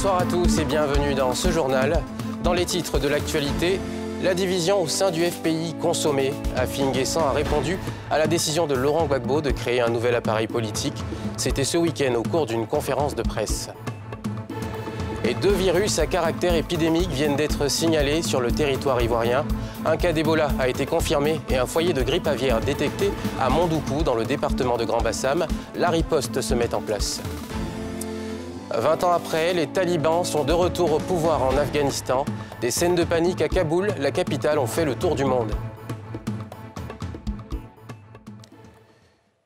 Bonsoir à tous et bienvenue dans ce journal. Dans les titres de l'actualité, la division au sein du FPI consommée. Afi N'Guessan a répondu à la décision de Laurent Gbagbo de créer un nouvel appareil politique. C'était ce week-end au cours d'une conférence de presse. Et 2 virus à caractère épidémique viennent d'être signalés sur le territoire ivoirien. Un cas d'Ebola a été confirmé et un foyer de grippe aviaire détecté à Mondoukou, dans le département de Grand-Bassam. La riposte se met en place. 20 ans après, les talibans sont de retour au pouvoir en Afghanistan. Des scènes de panique à Kaboul, la capitale, ont fait le tour du monde.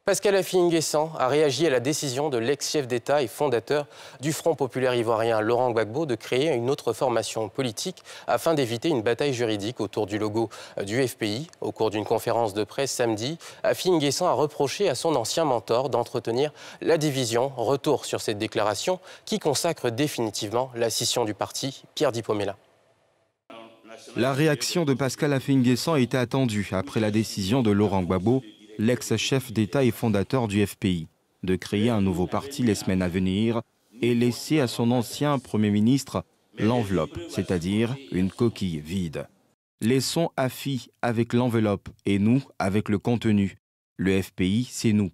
Pascal Afi N'Guessan a réagi à la décision de l'ex-chef d'État et fondateur du Front populaire ivoirien Laurent Gbagbo de créer une autre formation politique afin d'éviter une bataille juridique autour du logo du FPI. Au cours d'une conférence de presse samedi, Afi N'Guessan a reproché à son ancien mentor d'entretenir la division. Retour sur cette déclaration qui consacre définitivement la scission du parti. Pierre Dipomella. La réaction de Pascal Afi N'Guessan était attendue après la décision de Laurent Gbagbo, l'ex-chef d'État et fondateur du FPI, de créer un nouveau parti les semaines à venir et laisser à son ancien Premier ministre l'enveloppe, c'est-à-dire une coquille vide. Laissons Afi avec l'enveloppe et nous avec le contenu. Le FPI, c'est nous.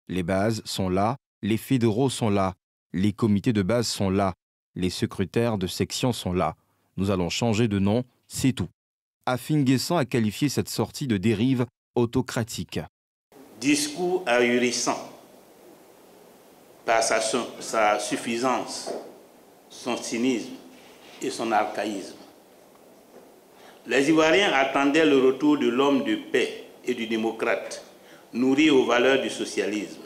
Les bases sont là, les fédéraux sont là, les comités de base sont là, les secrétaires de section sont là. Nous allons changer de nom, c'est tout. Afi N'Guessan a qualifié cette sortie de dérive autocratique. Discours ahurissant par sa suffisance, son cynisme et son archaïsme. Les Ivoiriens attendaient le retour de l'homme de paix et du démocrate, nourri aux valeurs du socialisme.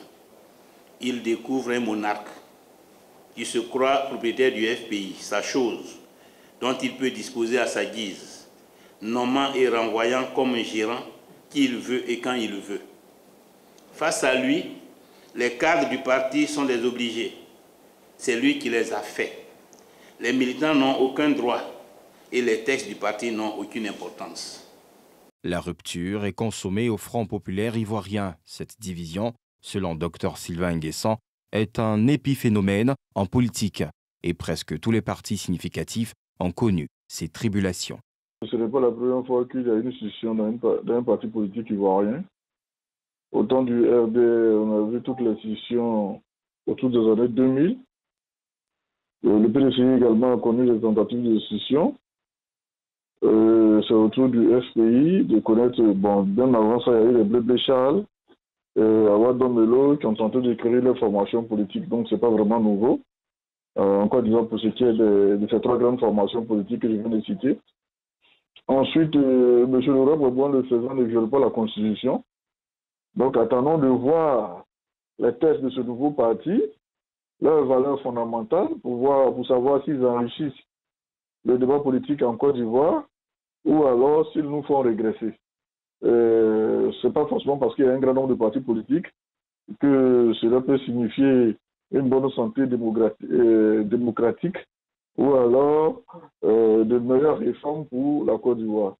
Ils découvrent un monarque qui se croit propriétaire du FPI, sa chose, dont il peut disposer à sa guise, nommant et renvoyant comme un gérant qui il veut et quand il veut. Face à lui, les cadres du parti sont des obligés. C'est lui qui les a faits. Les militants n'ont aucun droit et les textes du parti n'ont aucune importance. La rupture est consommée au Front populaire ivoirien. Cette division, selon Dr Sylvain N'Guessan, est un épiphénomène en politique et presque tous les partis significatifs ont connu ces tribulations. Ce n'est pas la première fois qu'il y a une scission d'un parti politique ivoirien. Au temps du RD, on a vu toutes les scissions autour des années 2000. Le PDCI également a connu les tentatives de scission. C'est autour du FPI de connaître, bien avant ça, il y a eu les Blé Charles, Awadon Melo qui ont tenté de créer leur formation politique, donc ce n'est pas vraiment nouveau. Encore disant pour ce qui est de ces 3 grandes formations politiques que je viens de citer. Ensuite, M. Laurent Gbagbo, le faisant, ne viole pas la Constitution. Donc, attendons de voir les tests de ce nouveau parti, leurs valeurs fondamentales, pour savoir s'ils enrichissent le débat politique en Côte d'Ivoire ou alors s'ils nous font régresser. Ce n'est pas forcément parce qu'il y a un grand nombre de partis politiques que cela peut signifier une bonne santé démocratique ou alors de meilleures réformes pour la Côte d'Ivoire.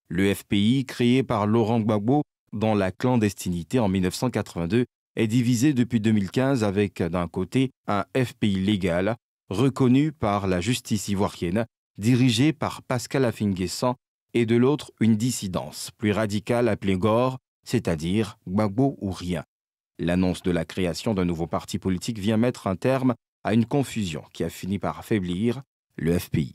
Le FPI, créé par Laurent Gbagbo dans la clandestinité en 1982, est divisé depuis 2015 avec, d'un côté, un FPI légal, reconnu par la justice ivoirienne, dirigé par Pascal Afi N'Guessan, et de l'autre, une dissidence plus radicale appelée GOR, c'est-à-dire Gbagbo ou rien. L'annonce de la création d'un nouveau parti politique vient mettre un terme à une confusion qui a fini par affaiblir le FPI.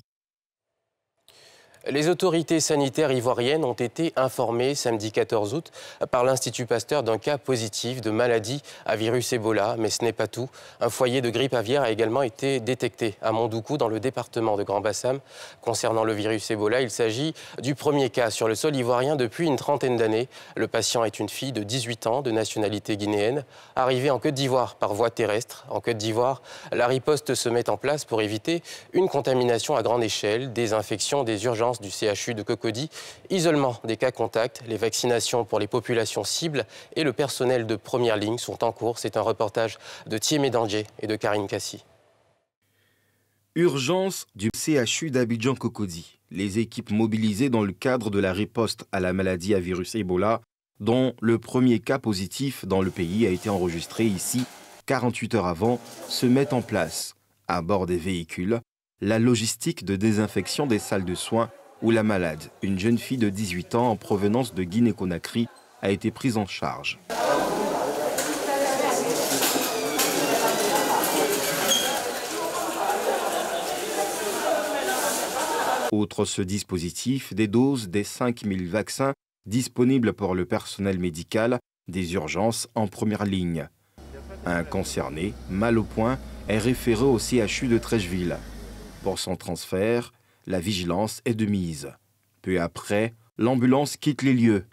Les autorités sanitaires ivoiriennes ont été informées samedi 14 août par l'Institut Pasteur d'un cas positif de maladie à virus Ebola. Mais ce n'est pas tout. Un foyer de grippe aviaire a également été détecté à Mondoukou, dans le département de Grand-Bassam. Concernant le virus Ebola, il s'agit du premier cas sur le sol ivoirien depuis une trentaine d'années. Le patient est une fille de 18 ans, de nationalité guinéenne, arrivée en Côte d'Ivoire par voie terrestre. En Côte d'Ivoire, la riposte se met en place pour éviter une contamination à grande échelle, désinfection des urgences du CHU de Cocody, isolement des cas contacts, les vaccinations pour les populations cibles et le personnel de première ligne sont en cours. C'est un reportage de Thiémé Dandier et de Karine Kassi. Urgence du CHU d'Abidjan-Cocody. Les équipes mobilisées dans le cadre de la riposte à la maladie à virus Ebola, dont le premier cas positif dans le pays a été enregistré ici 48 heures avant, se mettent en place. À bord des véhicules, la logistique de désinfection des salles de soins où la malade, une jeune fille de 18 ans en provenance de Guinée-Conakry, a été prise en charge. Outre ce dispositif, des doses des 5000 vaccins disponibles pour le personnel médical des urgences en première ligne. Un concerné, mal au point, est référé au CHU de Trècheville. Pour son transfert, la vigilance est de mise. Peu après, l'ambulance quitte les lieux.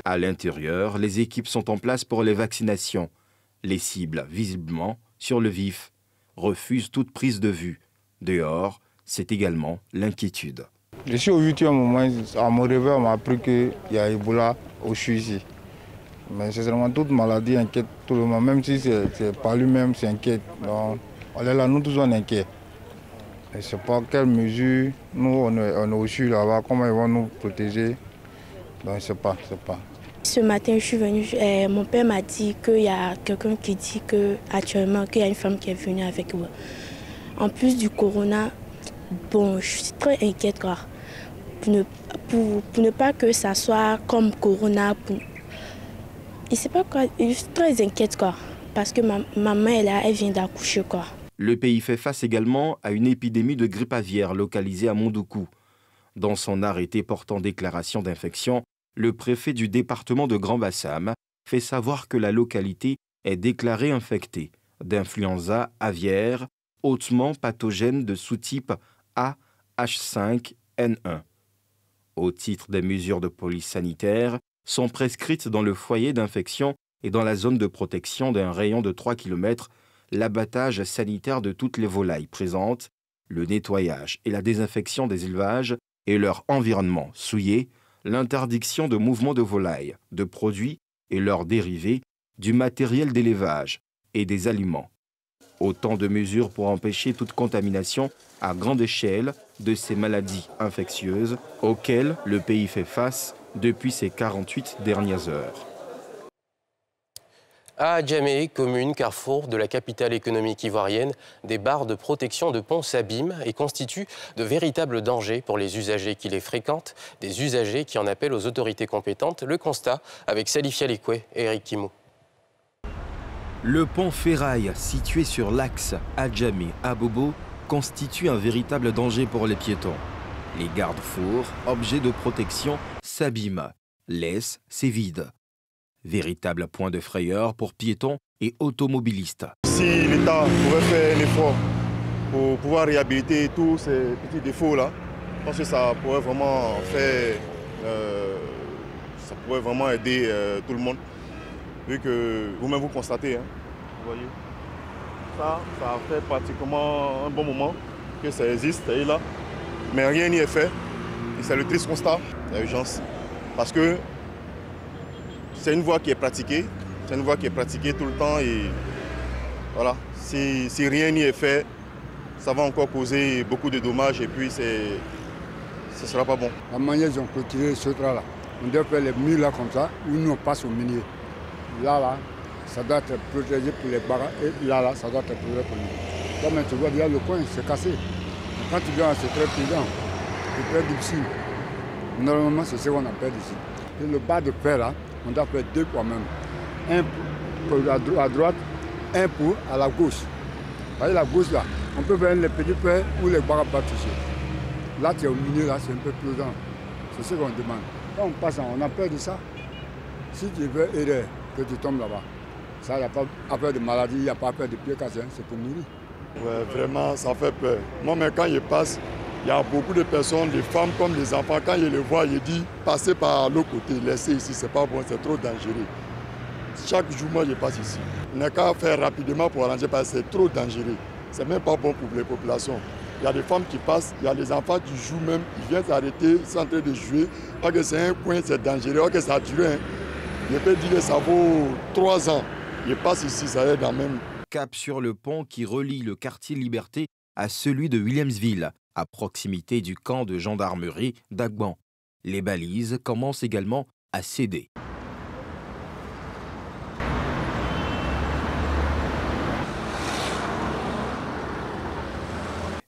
À l'intérieur, les équipes sont en place pour les vaccinations. Les cibles, visiblement, sur le vif, refusent toute prise de vue. Dehors, c'est également l'inquiétude. Je suis au 8e moment, à mon réveil, on m'a appris qu'il y a Ebola au CHU ici. Mais sincèrement, toute maladie inquiète tout le monde, même si c'est pas lui-même, c'est inquiète. Donc, on est là, nous tous on est inquiets. Je ne sais pas quelles mesures, nous on est au CHU là-bas, comment ils vont nous protéger. Donc je ne sais pas. Ce matin, je suis venue, mon père m'a dit qu'il y a quelqu'un qui dit qu'actuellement, qu'il y a une femme qui est venue avec moi. En plus du corona, bon, je suis très inquiète quoi. Pour ne pas que ça soit comme corona. Je sais pas quoi, je suis très inquiète quoi. Parce que ma maman elle vient d'accoucher quoi. Le pays fait face également à une épidémie de grippe aviaire localisée à Mondoukou. Dans son arrêté portant déclaration d'infection, le préfet du département de Grand Bassam fait savoir que la localité est déclarée infectée d'influenza aviaire hautement pathogène de sous-type AH5N1. Au titre des mesures de police sanitaire, sont prescrites dans le foyer d'infection et dans la zone de protection d'un rayon de 3 km l'abattage sanitaire de toutes les volailles présentes, le nettoyage et la désinfection des élevages et leur environnement souillé, l'interdiction de mouvements de volailles, de produits et leurs dérivés, du matériel d'élevage et des aliments. Autant de mesures pour empêcher toute contamination à grande échelle de ces maladies infectieuses auxquelles le pays fait face depuis ces 48 dernières heures. À Adjamé, commune carrefour de la capitale économique ivoirienne, des barres de protection de pont s'abîment et constituent de véritables dangers pour les usagers qui les fréquentent, des usagers qui en appellent aux autorités compétentes. Le constat avec Salifia Lekwe et Eric Kimou. Le pont ferraille situé sur l'axe Adjamé-Abobo constitue un véritable danger pour les piétons. Les garde-fours, objets de protection, s'abîment, laissent ses vides. Véritable point de frayeur pour piétons et automobilistes. Si l'État pouvait faire un effort pour pouvoir réhabiliter tous ces petits défauts-là, je pense que ça pourrait vraiment ça pourrait vraiment aider tout le monde. Vu que vous-même vous constatez, vous voyez, ça fait pratiquement un bon moment que ça existe, ça est là, mais rien n'y est fait. Et c'est le triste constat, il y a urgence. Parce que c'est une voie qui est pratiquée, tout le temps et voilà, si rien n'y est fait, ça va encore causer beaucoup de dommages et puis ce ne sera pas bon. La manière dont on clôturé ce trou là, on doit faire les murs là comme ça, où nous on passe au milieu. Là, ça doit être protégé pour les barrages et là, ça doit être protégé pour nous. Là, mais tu vois, le coin, c'est cassé. Quand tu viens, c'est très prudent, c'est très difficile. Normalement, c'est ce qu'on appelle ici. Et le bas de fer là, on doit faire deux fois même. Un pour à droite, un pour à la gauche. Vous voyez la gauche là, on peut faire les petits fer où les barrages pas toucher. Là, tu es au milieu, là, c'est un peu prudent. C'est ce qu'on demande. Quand on passe, on a peur de ça. Si tu veux erreur, que tu tombes là-bas, ça, il n'y a pas peur de maladie, il n'y a pas peur de pieds cassés, c'est pour mourir. Ouais, vraiment, ça fait peur. Moi, mais quand je passe, il y a beaucoup de personnes, des femmes comme les enfants, quand je les vois, je dis, passez par l'autre côté, laissez ici, c'est pas bon, c'est trop dangereux. Chaque jour, moi, je passe ici. On n'a qu'à faire rapidement pour arranger parce que c'est trop dangereux. C'est même pas bon pour les populations. Il y a des femmes qui passent, il y a des enfants qui jouent même, ils viennent s'arrêter, ils sont en train de jouer. Parce que c'est un coin, c'est dangereux, parce que ça dure. Je peux dire que ça vaut 3 ans. Je passe ici, ça est dans le même. Cap sur le pont qui relie le quartier Liberté à celui de Williamsville, à proximité du camp de gendarmerie d'Agban. Les balises commencent également à céder.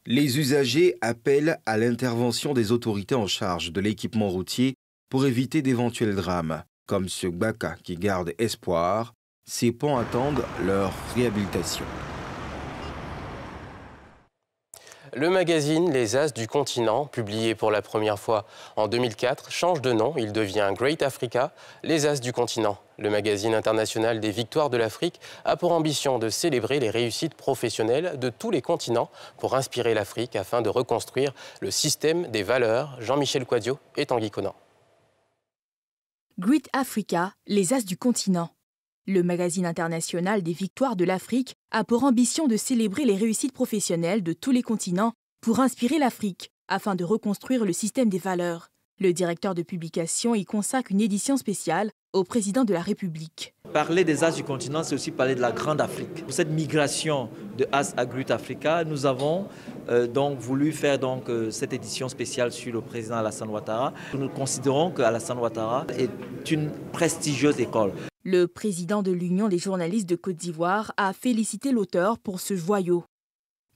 Les usagers appellent à l'intervention des autorités en charge de l'équipement routier pour éviter d'éventuels drames, comme ce Gbaka qui garde espoir. Ces ponts attendent leur réhabilitation. Le magazine Les As du continent, publié pour la première fois en 2004, change de nom. Il devient Great Africa, Les As du continent. Le magazine international des victoires de l'Afrique a pour ambition de célébrer les réussites professionnelles de tous les continents pour inspirer l'Afrique afin de reconstruire le système des valeurs. Jean-Michel Quadio et Tanguy Conan. Great Africa, Les As du continent. Le magazine international des victoires de l'Afrique a pour ambition de célébrer les réussites professionnelles de tous les continents pour inspirer l'Afrique afin de reconstruire le système des valeurs. Le directeur de publication y consacre une édition spéciale au président de la République. Parler des As du continent, c'est aussi parler de la Grande Afrique. Pour cette migration de As à Great Africa, nous avons donc voulu faire cette édition spéciale sur le président Alassane Ouattara. Nous considérons qu'Alassane Ouattara est une prestigieuse école. Le président de l'Union des journalistes de Côte d'Ivoire a félicité l'auteur pour ce joyau.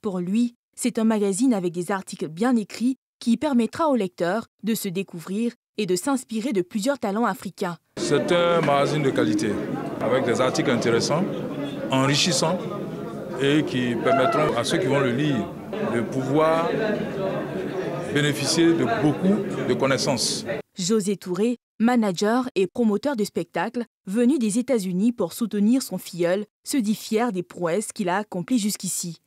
Pour lui, c'est un magazine avec des articles bien écrits qui permettra aux lecteurs de se découvrir et de s'inspirer de plusieurs talents africains. C'est un magazine de qualité, avec des articles intéressants, enrichissants et qui permettront à ceux qui vont le lire de pouvoir bénéficier de beaucoup de connaissances. José Touré, manager et promoteur de spectacles, venu des États-Unis pour soutenir son filleul, se dit fier des prouesses qu'il a accomplies jusqu'ici.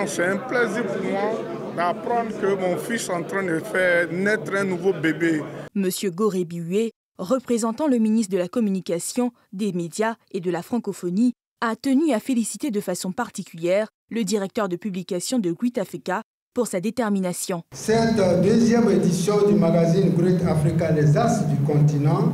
C'est un plaisir pour moi d'apprendre que mon fils est en train de faire naître un nouveau bébé. Monsieur Goré Bioué, représentant le ministre de la Communication, des Médias et de la Francophonie, a tenu à féliciter de façon particulière le directeur de publication de Great Africa pour sa détermination. Cette deuxième édition du magazine Great Africa, Les As du continent,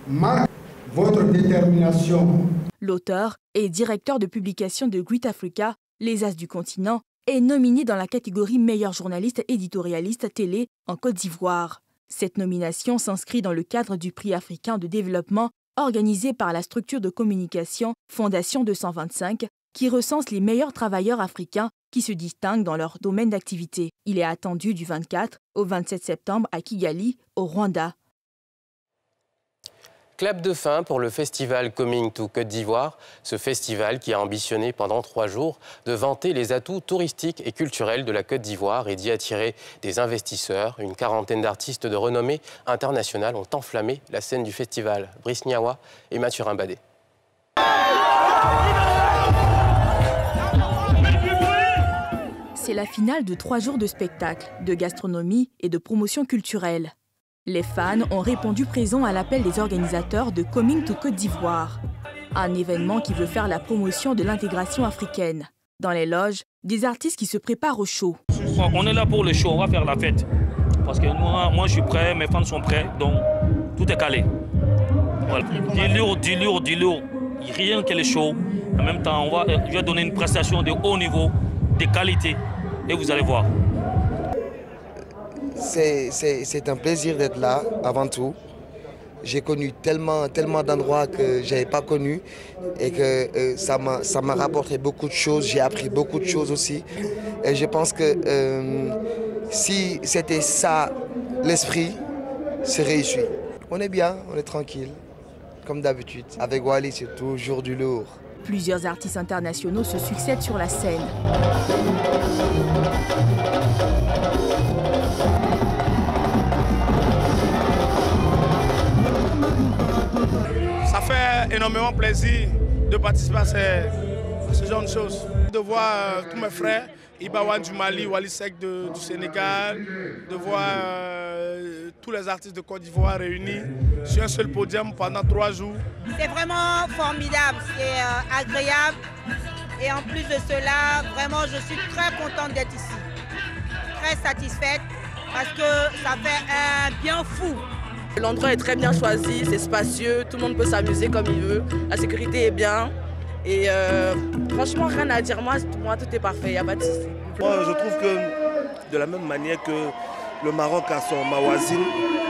marque votre détermination. L'auteur et directeur de publication de Great Africa, Les As du continent, est nominé dans la catégorie meilleur journaliste éditorialiste télé en Côte d'Ivoire. Cette nomination s'inscrit dans le cadre du prix africain de développement organisé par la structure de communication Fondation 225, qui recense les meilleurs travailleurs africains qui se distinguent dans leur domaine d'activité. Il est attendu du 24 au 27 septembre à Kigali, au Rwanda. Clap de fin pour le festival Coming to Côte d'Ivoire. Ce festival qui a ambitionné pendant 3 jours de vanter les atouts touristiques et culturels de la Côte d'Ivoire et d'y attirer des investisseurs. Une quarantaine d'artistes de renommée internationale ont enflammé la scène du festival. Brice Niawa et Mathurin Badé. C'est la finale de 3 jours de spectacle, de gastronomie et de promotion culturelle. Les fans ont répondu présents à l'appel des organisateurs de Coming to Côte d'Ivoire, un événement qui veut faire la promotion de l'intégration africaine. Dans les loges, des artistes qui se préparent au show. On est là pour le show, on va faire la fête. Parce que moi je suis prêt, mes fans sont prêts, donc tout est calé. Voilà. Du lourd, rien que le show. En même temps, je vais donner une prestation de haut niveau, de qualité, et vous allez voir. C'est un plaisir d'être là, avant tout. J'ai connu tellement d'endroits que je n'avais pas connus et que ça m'a rapporté beaucoup de choses. J'ai appris beaucoup de choses aussi. Et je pense que si c'était ça l'esprit, c'est réussi. On est bien, on est tranquille, comme d'habitude. Avec Wally, c'est toujours du lourd. Plusieurs artistes internationaux se succèdent sur la scène. Ça fait énormément plaisir de participer à ce genre de choses. De voir tous mes frères, Ibawan du Mali, Wally Seck du Sénégal, de voir tous les artistes de Côte d'Ivoire réunis sur un seul podium pendant 3 jours. C'est vraiment formidable, c'est agréable. Et en plus de cela, vraiment, je suis très contente d'être ici. Très satisfaite parce que ça fait un bien fou. L'endroit est très bien choisi, c'est spacieux, tout le monde peut s'amuser comme il veut. La sécurité est bien. Et franchement, rien à dire. Moi, tout est parfait, il n'y a pas de souci. Moi, je trouve que de la même manière que le Maroc a son Mawazine,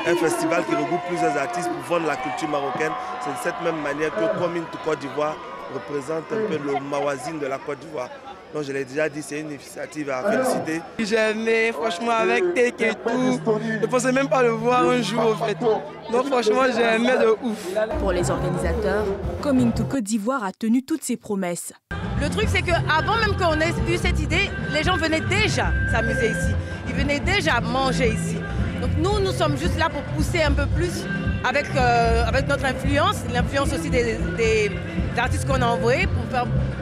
un festival qui regroupe plusieurs artistes pour vendre la culture marocaine, c'est de cette même manière que Coming to Côte d'Ivoire représente un peu le Mawazine de la Côte d'Ivoire. Donc je l'ai déjà dit, c'est une initiative à féliciter. J'ai aimé, franchement, avec Tek et tout. Je ne pensais même pas le voir un jour, en fait. Donc franchement, j'ai aimé de ouf. Pour les organisateurs, Coming to Côte d'Ivoire a tenu toutes ses promesses. Le truc, c'est qu'avant même qu'on ait eu cette idée, les gens venaient déjà s'amuser ici. Ils venaient déjà manger ici. Donc nous sommes juste là pour pousser un peu plus avec notre influence, l'influence aussi des artistes qu'on a envoyés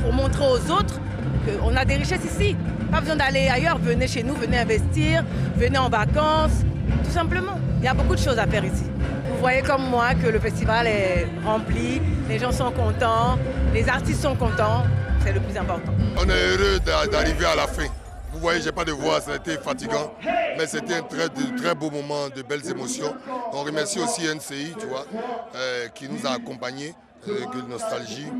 pour montrer aux autres qu'on a des richesses ici. Pas besoin d'aller ailleurs, venez chez nous, venez investir, venez en vacances, tout simplement. Il y a beaucoup de choses à faire ici. Vous voyez comme moi que le festival est rempli, les gens sont contents, les artistes sont contents, c'est le plus important. On est heureux d'arriver à la fin. Vous voyez, j'ai pas de voix, ça a été fatigant, mais c'était un très beau moment, de belles émotions. On remercie aussi NCI, tu vois, qui nous a accompagnés, Gueule Nostalgie,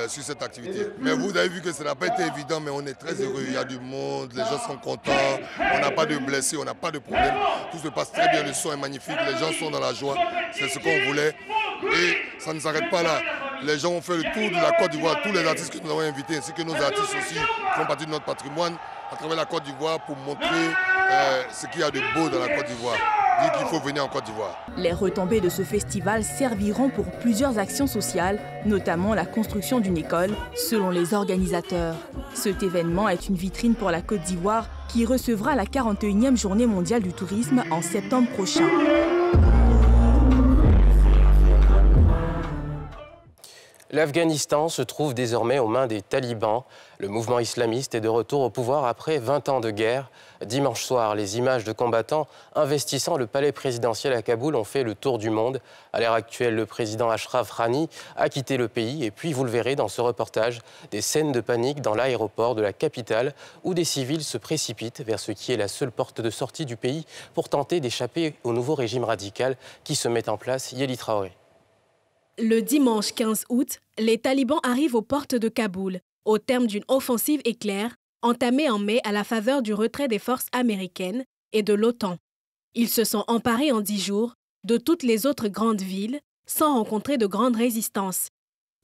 sur cette activité. Mais vous avez vu que ça n'a pas été évident, mais on est très heureux. Il y a du monde, les gens sont contents, on n'a pas de blessés, on n'a pas de problème. Tout se passe très bien, le son est magnifique, les gens sont dans la joie, c'est ce qu'on voulait. Et ça ne s'arrête pas là. Les gens ont fait le tour de la Côte d'Ivoire, tous les artistes que nous avons invités, ainsi que nos artistes aussi, qui font partie de notre patrimoine, à travers la Côte d'Ivoire pour montrer ce qu'il y a de beau dans la Côte d'Ivoire. Dire qu'il faut venir en Côte d'Ivoire. Les retombées de ce festival serviront pour plusieurs actions sociales, notamment la construction d'une école, selon les organisateurs. Cet événement est une vitrine pour la Côte d'Ivoire qui recevra la 41e journée mondiale du tourisme en septembre prochain. L'Afghanistan se trouve désormais aux mains des talibans. Le mouvement islamiste est de retour au pouvoir après 20 ans de guerre. Dimanche soir, les images de combattants investissant le palais présidentiel à Kaboul ont fait le tour du monde. À l'heure actuelle, le président Ashraf Ghani a quitté le pays. Et puis, vous le verrez dans ce reportage, des scènes de panique dans l'aéroport de la capitale où des civils se précipitent vers ce qui est la seule porte de sortie du pays pour tenter d'échapper au nouveau régime radical qui se met en place. Yeli Traoré. Le dimanche 15 août, les talibans arrivent aux portes de Kaboul, au terme d'une offensive éclair entamée en mai à la faveur du retrait des forces américaines et de l'OTAN. Ils se sont emparés en 10 jours de toutes les autres grandes villes sans rencontrer de grande résistance.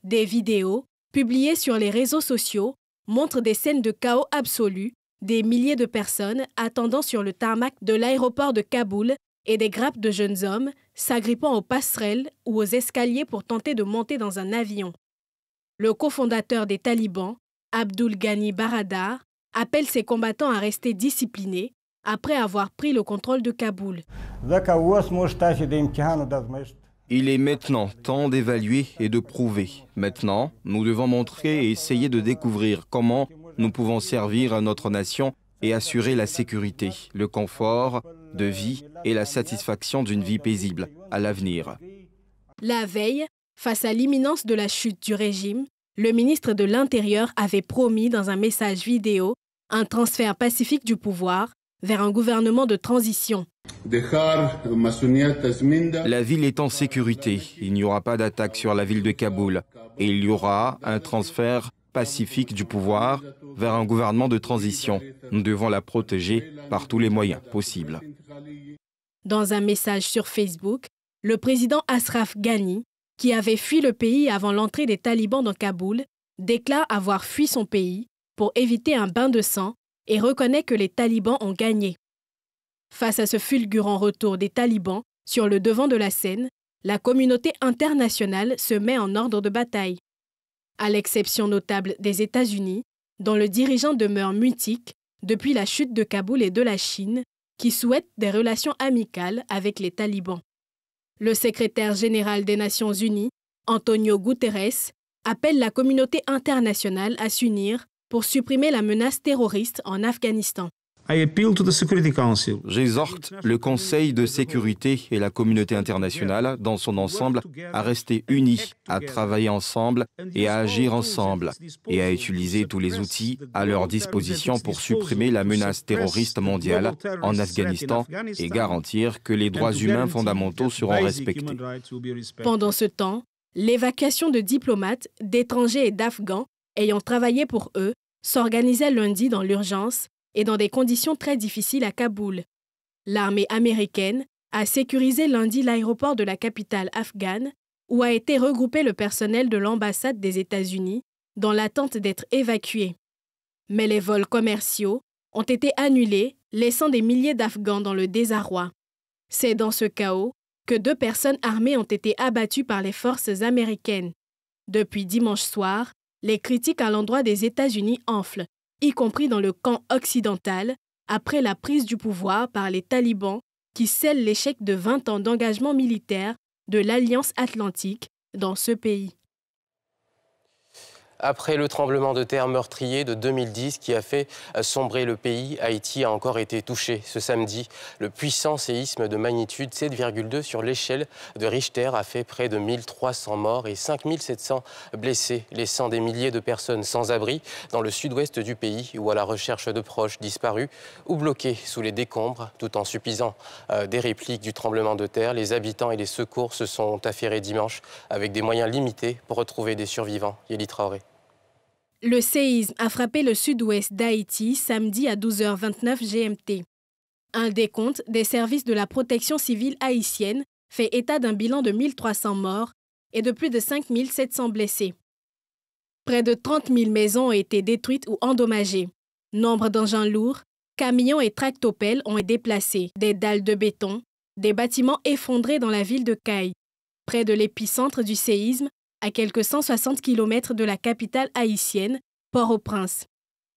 Des vidéos, publiées sur les réseaux sociaux, montrent des scènes de chaos absolu, des milliers de personnes attendant sur le tarmac de l'aéroport de Kaboul et des grappes de jeunes hommes s'agrippant aux passerelles ou aux escaliers pour tenter de monter dans un avion. Le cofondateur des talibans, Abdul Ghani Baradar, appelle ses combattants à rester disciplinés après avoir pris le contrôle de Kaboul. Il est maintenant temps d'évaluer et de prouver. Maintenant, nous devons montrer et essayer de découvrir comment nous pouvons servir à notre nation et assurer la sécurité, le confort de vie et la satisfaction d'une vie paisible à l'avenir. La veille, face à l'imminence de la chute du régime, le ministre de l'Intérieur avait promis dans un message vidéo un transfert pacifique du pouvoir vers un gouvernement de transition. La ville est en sécurité, il n'y aura pas d'attaque sur la ville de Kaboul et il y aura un transfert pacifique du pouvoir vers un gouvernement de transition. Nous devons la protéger par tous les moyens possibles. Dans un message sur Facebook, le président Ashraf Ghani, qui avait fui le pays avant l'entrée des talibans dans Kaboul, déclare avoir fui son pays pour éviter un bain de sang et reconnaît que les talibans ont gagné. Face à ce fulgurant retour des talibans sur le devant de la scène, la communauté internationale se met en ordre de bataille. À l'exception notable des États-Unis, dont le dirigeant demeure mutique depuis la chute de Kaboul et de la Chine, qui souhaite des relations amicales avec les talibans. Le secrétaire général des Nations Unies, Antonio Guterres, appelle la communauté internationale à s'unir pour supprimer la menace terroriste en Afghanistan. J'exhorte le Conseil de sécurité et la communauté internationale dans son ensemble à rester unis, à travailler ensemble et à agir ensemble et à utiliser tous les outils à leur disposition pour supprimer la menace terroriste mondiale en Afghanistan et garantir que les droits humains fondamentaux seront respectés. Pendant ce temps, l'évacuation de diplomates, d'étrangers et d'Afghans ayant travaillé pour eux s'organisait lundi dans l'urgence et dans des conditions très difficiles à Kaboul. L'armée américaine a sécurisé lundi l'aéroport de la capitale afghane où a été regroupé le personnel de l'ambassade des États-Unis dans l'attente d'être évacué. Mais les vols commerciaux ont été annulés, laissant des milliers d'Afghans dans le désarroi. C'est dans ce chaos que 2 personnes armées ont été abattues par les forces américaines. Depuis dimanche soir, les critiques à l'endroit des États-Unis enflent, y compris dans le camp occidental, après la prise du pouvoir par les talibans qui scellent l'échec de 20 ans d'engagement militaire de l'Alliance atlantique dans ce pays. Après le tremblement de terre meurtrier de 2010 qui a fait sombrer le pays, Haïti a encore été touché ce samedi. Le puissant séisme de magnitude 7,2 sur l'échelle de Richter a fait près de 1300 morts et 5700 blessés, laissant des milliers de personnes sans abri dans le sud-ouest du pays ou à la recherche de proches disparus ou bloqués sous les décombres. Tout en subissant des répliques du tremblement de terre, les habitants et les secours se sont affairés dimanche avec des moyens limités pour retrouver des survivants. Yéli Traoré. Le séisme a frappé le sud-ouest d'Haïti samedi à 12h29 GMT. Un décompte des services de la protection civile haïtienne fait état d'un bilan de 1300 morts et de plus de 5700 blessés. Près de 30 000 maisons ont été détruites ou endommagées. Nombre d'engins lourds, camions et tractopelles ont été déplacés, des dalles de béton, des bâtiments effondrés dans la ville de Caille, près de l'épicentre du séisme, à quelques 160 km de la capitale haïtienne, Port-au-Prince.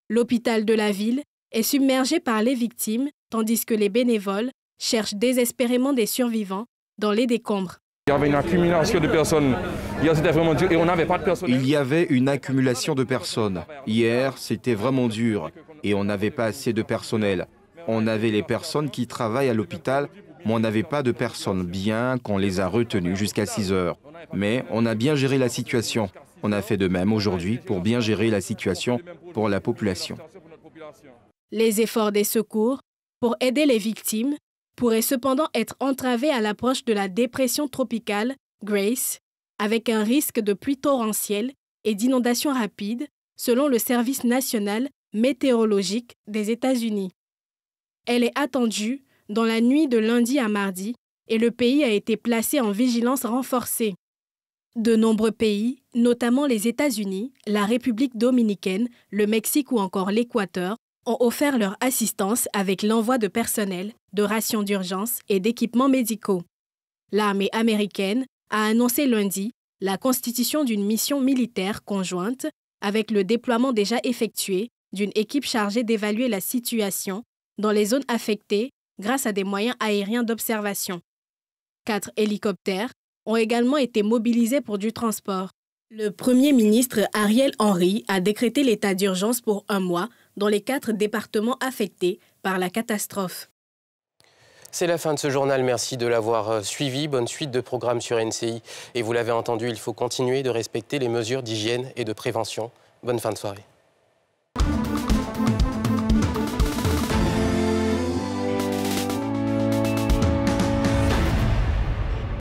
L'hôpital de la ville est submergé par les victimes, tandis que les bénévoles cherchent désespérément des survivants dans les décombres. Il y avait une accumulation de personnes. Hier, c'était vraiment dur et on n'avait pas de personnel. Il y avait une accumulation de personnes. Hier, c'était vraiment dur et on n'avait pas assez de personnel. On avait les personnes qui travaillent à l'hôpital, mais on n'avait pas de personnes, bien qu'on les a retenues jusqu'à 6 heures. Mais on a bien géré la situation. On a fait de même aujourd'hui pour bien gérer la situation pour la population. Les efforts des secours pour aider les victimes pourraient cependant être entravés à l'approche de la dépression tropicale Grace, avec un risque de pluie torrentielle et d'inondations rapides, selon le Service national météorologique des États-Unis. Elle est attendue dans la nuit de lundi à mardi et le pays a été placé en vigilance renforcée. De nombreux pays, notamment les États-Unis, la République dominicaine, le Mexique ou encore l'Équateur, ont offert leur assistance avec l'envoi de personnel, de rations d'urgence et d'équipements médicaux. L'armée américaine a annoncé lundi la constitution d'une mission militaire conjointe avec le déploiement déjà effectué d'une équipe chargée d'évaluer la situation dans les zones affectées grâce à des moyens aériens d'observation. 4 hélicoptères ont également été mobilisés pour du transport. Le Premier ministre Ariel Henry a décrété l'état d'urgence pour 1 mois dans les 4 départements affectés par la catastrophe. C'est la fin de ce journal, merci de l'avoir suivi. Bonne suite de programmes sur NCI. Et vous l'avez entendu, il faut continuer de respecter les mesures d'hygiène et de prévention. Bonne fin de soirée.